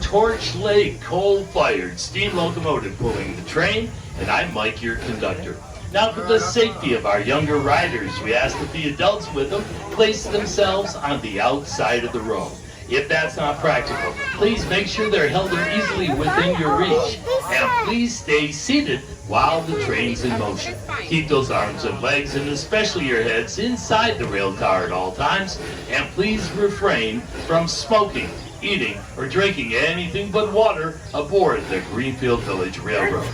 Torch Lake coal-fired steam locomotive pulling the train, and I'm Mike, your conductor. Now, for the safety of our younger riders, we ask that the adults with them place themselves on the outside of the row. If that's not practical, please make sure they're held easily within your reach. And please stay seated while the train's in motion. Keep those arms and legs, and especially your heads, inside the rail car at all times. And please refrain from smoking, eating, or drinking anything but water aboard the Greenfield Village Railroad.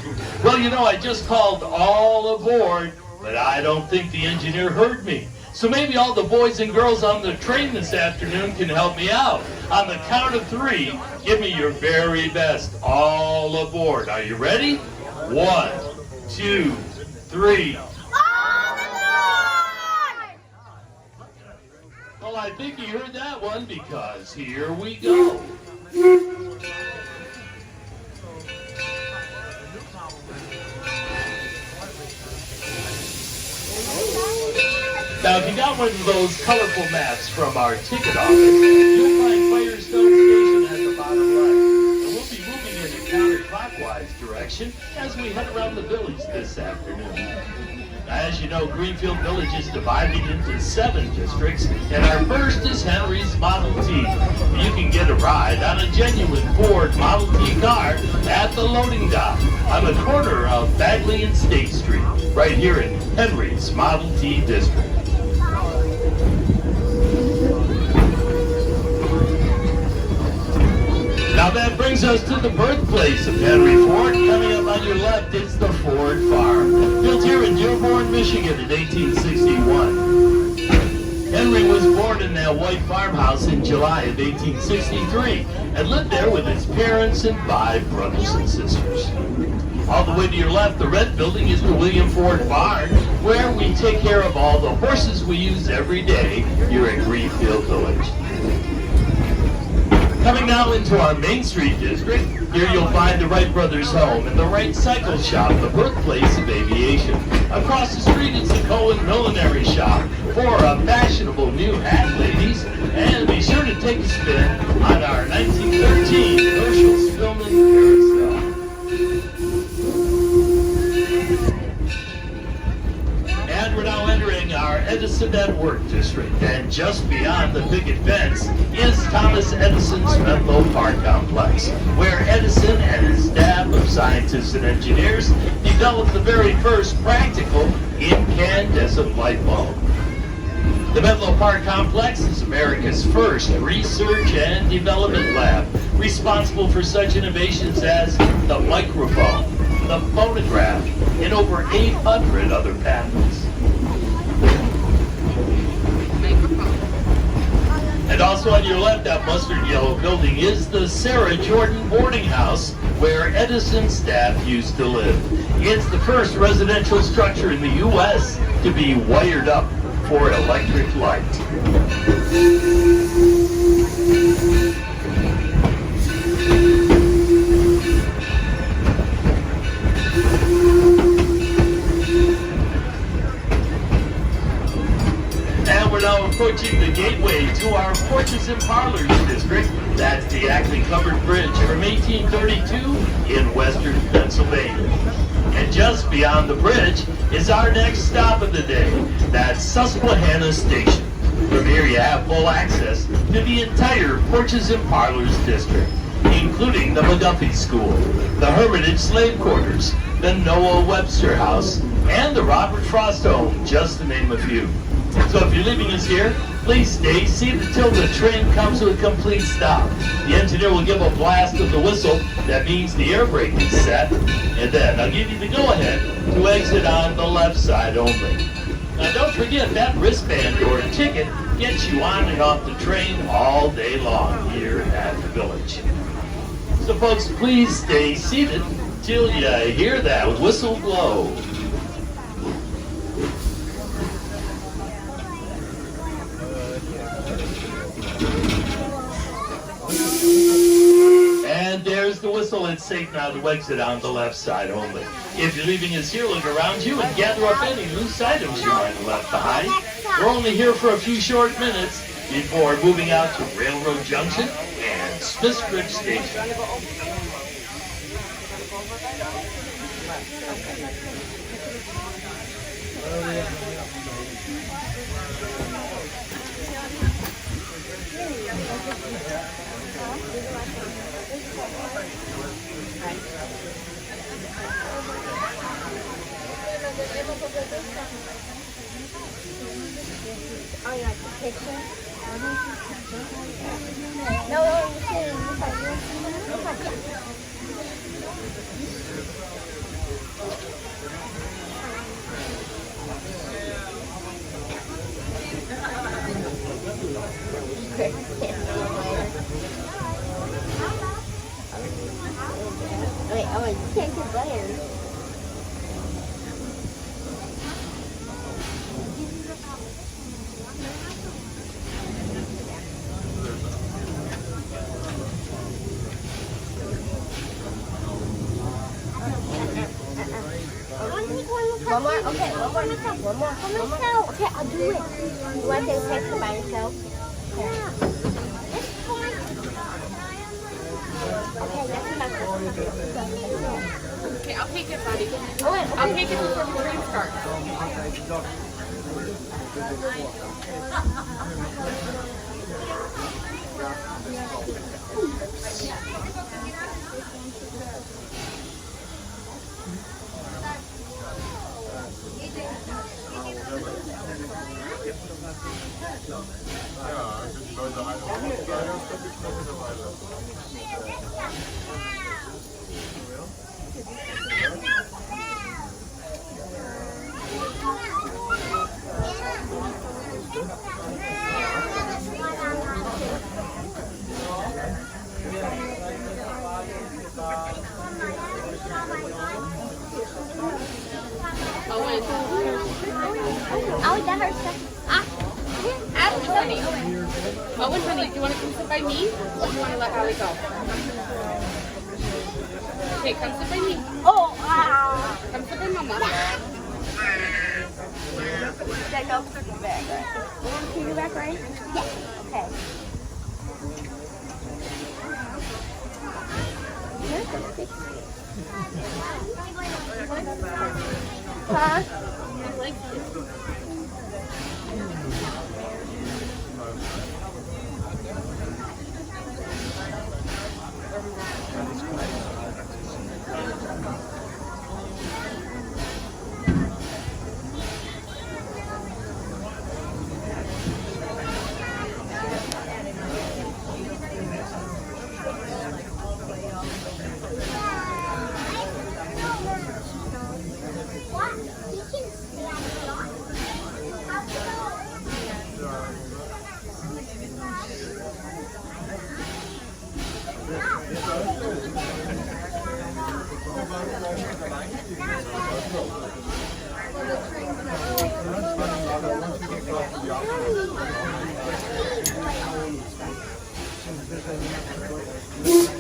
Well, you know, I just called all aboard, but I don't think the engineer heard me. So maybe all the boys and girls on the train this afternoon can help me out. On the count of 3, give me your very best. All aboard. Are you ready? 1, 2, 3. Well, I think you heard that one, because here we go. Now, if you got one of those colorful maps from our ticket office, you'll find Firestone Station at the bottom right. And we'll be moving in a counterclockwise direction as we head around the village this afternoon. As you know, Greenfield Village is divided into 7 districts, and our first is Henry's Model T. You can get a ride on a genuine Ford Model T car at the loading dock on the corner of Bagley and State Street, right here in Henry's Model T district. Now that brings us to the birthplace of Henry Ford. Coming up on your left, it's the Ford Farm, built here in Dearborn, Michigan in 1861. Henry was born in that white farmhouse in July of 1863 and lived there with his parents and 5 brothers and sisters. All the way to your left, the red building, is the William Ford Barn, where we take care of all the horses we use every day here at Greenfield Village. Coming now into our Main Street district, here you'll find the Wright Brothers home and the Wright Cycle Shop, the birthplace of aviation. Across the street, it's the Cohen Millinery Shop for fashionable new hat ladies. And be sure to take a spin on our 1913 commercial Spillman carousel. And we're now entering our Edison at Work district, and just beyond the picket fence is Thomas Edison's Menlo Park complex, where Edison and his staff of scientists and engineers developed the very first practical incandescent light bulb. The Menlo Park complex is America's first research and development lab, responsible for such innovations as the microphone, the phonograph, and over 800 other patents. And also on your left, that mustard yellow building is the Sarah Jordan Boarding House, where Edison's staff used to live. It's the first residential structure in the U.S. to be wired up for electric light. Now approaching the gateway to our Porches and Parlors district. That's the Ackley Covered Bridge from 1832 in western Pennsylvania. And just beyond the bridge is our next stop of the day. That's Susquehanna Station. From here you have full access to the entire Porches and Parlors district, including the McGuffey School, the Hermitage Slave Quarters, the Noah Webster House, and the Robert Frost Home, just to name a few. So if you're leaving us here, please stay seated until the train comes to a complete stop. The engineer will give a blast of the whistle. That means the air brake is set. And then I'll give you the go-ahead to exit on the left side only. Now don't forget, that wristband or ticket gets you on and off the train all day long here at the village. So folks, please stay seated till you hear that whistle blow. And there's the whistle. It's safe now to exit on the left side only. If you're leaving us here, look around you and gather up any loose items you might have left behind. We're only here for a few short minutes before moving out to Railroad Junction and Smith Ridge Station. Oh, you like the picture? No, you shouldn't. Look like this. Wait, oh, you can't keep playing. One more? Okay, one more. Okay, I'll do it. You want to take a picture by yourself? Yeah. Okay, that's enough. Okay, I'll take it, buddy. Oh, wait, okay. I'll take it before we start. Oh, that hurts. Honey. Owen, honey, do you want to come sit by me? Or do you want to let Allie go? Okay, come sit by me. Oh, Come sit by Mama. that goes to the back, right? You want to see the back, right? Yes. Okay. Huh? I like it.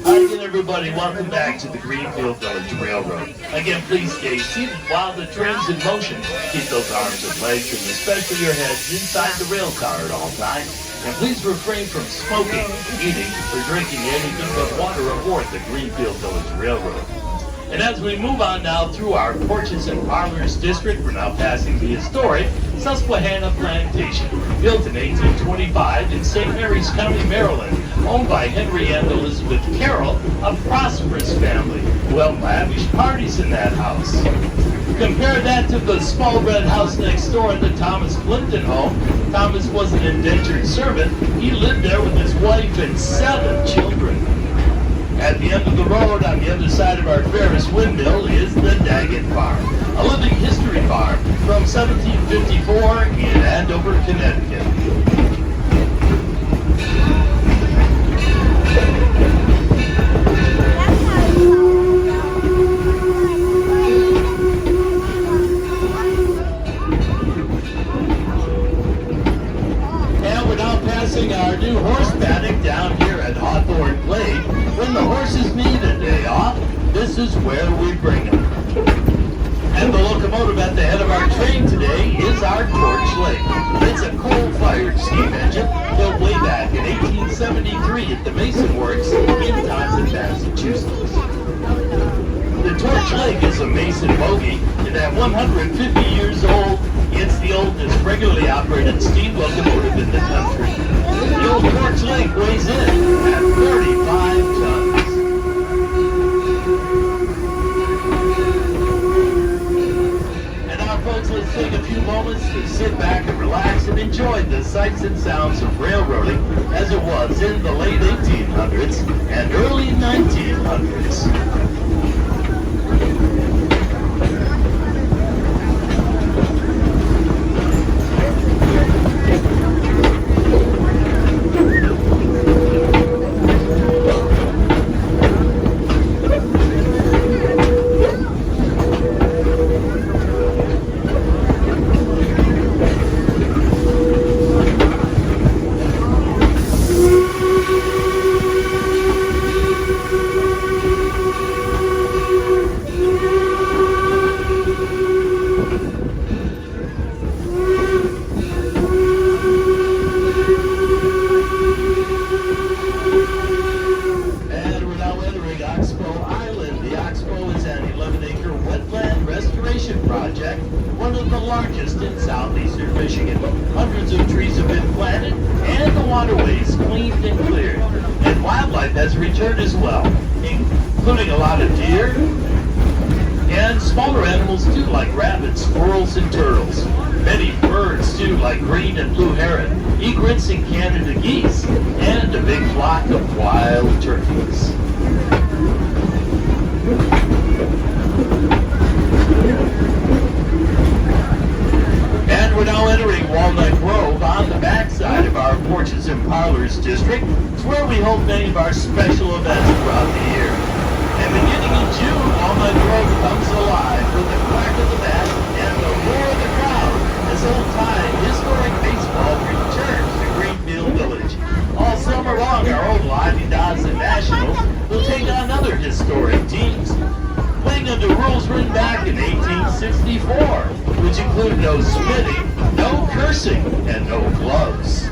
Hi again, everybody. Welcome back to the Greenfield Village Railroad. Again, please stay seated while the train's in motion. Keep those arms and legs, and especially your heads, inside the rail car at all times. And please refrain from smoking, eating, or drinking anything but water aboard the Greenfield Village Railroad. And as we move on now through our Porches and Parlors district, we're now passing the historic Susquehanna Plantation, built in 1825 in St. Mary's County, Maryland, owned by Henry and Elizabeth Carroll, a prosperous family who held lavish parties in that house. Compare that to the small red house next door at the Thomas Plimpton home. Thomas was an indentured servant. He lived there with his wife and 7 children. At the end of the road, on the other side of our Ferris windmill, is the Daggett Farm, a living history farm from 1754 in Andover, Connecticut. And we're now passing our new horse paddock down here at Hawthorne Glade. When the horses need a day off, this is where we bring them. And the locomotive at the head of our train today is our Torch Lake. It's a coal-fired steam engine built way back in 1873 at the Mason Works in Taunton, Massachusetts. The Torch Lake is a Mason bogie, and at 150 years old, it's the oldest regularly operated steam locomotive in the country. The old Torch Lake weighs in at 35 tons. And now, folks, let's take a few moments to sit back and relax and enjoy the sights and sounds of railroading as it was in the late 1800s and early 1900s. Has returned as well, including a lot of deer and smaller animals too, like rabbits, squirrels, and turtles. Many birds too, like green and blue heron, egrets and Canada geese, and a big flock of wild turkeys. And we're now entering Walnut Grove on the backside of our Porches and Parlors district. It's where we hold many of our special events throughout the year. And beginning in June, Walnut Grove comes alive with the crack of the bat and the roar of the crowd as old-time historic baseball returns to Greenfield Village. All summer long, our old Lottie-Dots and Nationals will take on other historic teams, playing under rules written back in 1864, which include no spitting, no cursing, and no gloves.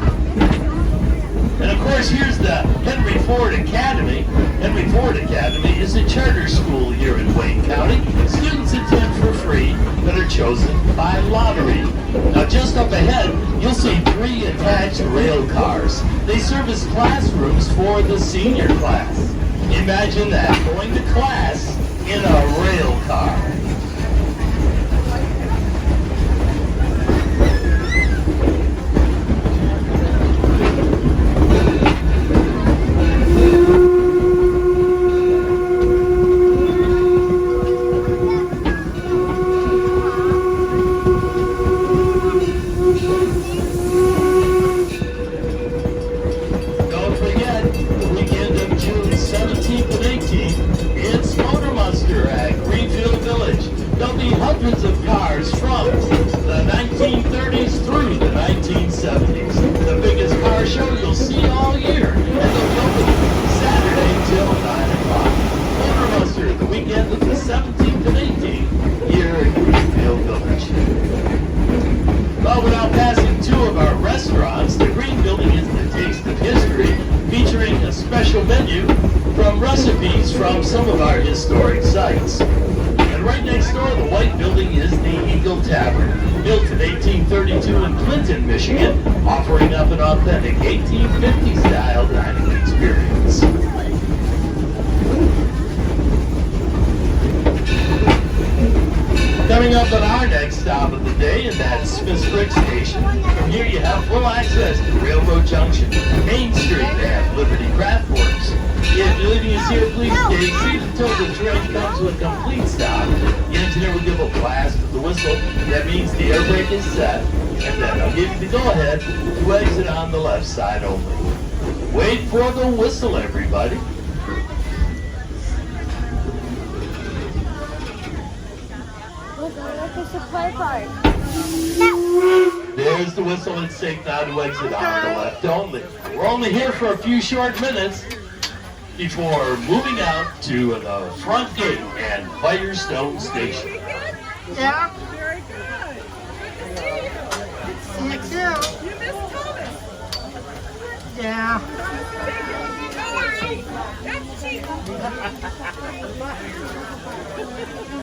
And of course, here's the Henry Ford Academy. Henry Ford Academy is a charter school here in Wayne County. Students attend for free that are chosen by lottery. Now, just up ahead, you'll see 3 attached rail cars. They serve as classrooms for the senior class. Imagine that, going to class in a rail car. Don't forget, the weekend of June 17th and 18th, it's Motor Muster at Greenfield Village. There'll be hundreds of cars from the 1930s through the 1970s. The biggest car show you'll see all year, and they'll be open Saturday till 9 o'clock. Motor Muster, the weekend of the 17th and 18th, here in Greenfield Village. Well, we're now passing 2 of our restaurants. The Green Building is the Taste of History, featuring a special menu from recipes from some of our historic sites. And right next door, the White Building is the Eagle Tavern, built in 1832 in Clinton, Michigan, offering up an authentic 1850-style dining experience. Coming up on our next stop of the day, and that's Smith's Brick Station. From here you have full access to Railroad Junction, Main Street, and Liberty Craft Works. If you're leaving us here, please stay seated until the train comes to a complete stop. The engineer will give a blast with the whistle. That means the air brake is set, and then I'll give you the go-ahead to exit on the left side only. Wait for the whistle, everybody. There's the whistle. It's safe now to exit on the left only. We're only here for a few short minutes before moving out to the front gate and Firestone Station. Yeah. Very good. Good to see you. See you too. You missed Thomas. Yeah. Thomas, that's cheap.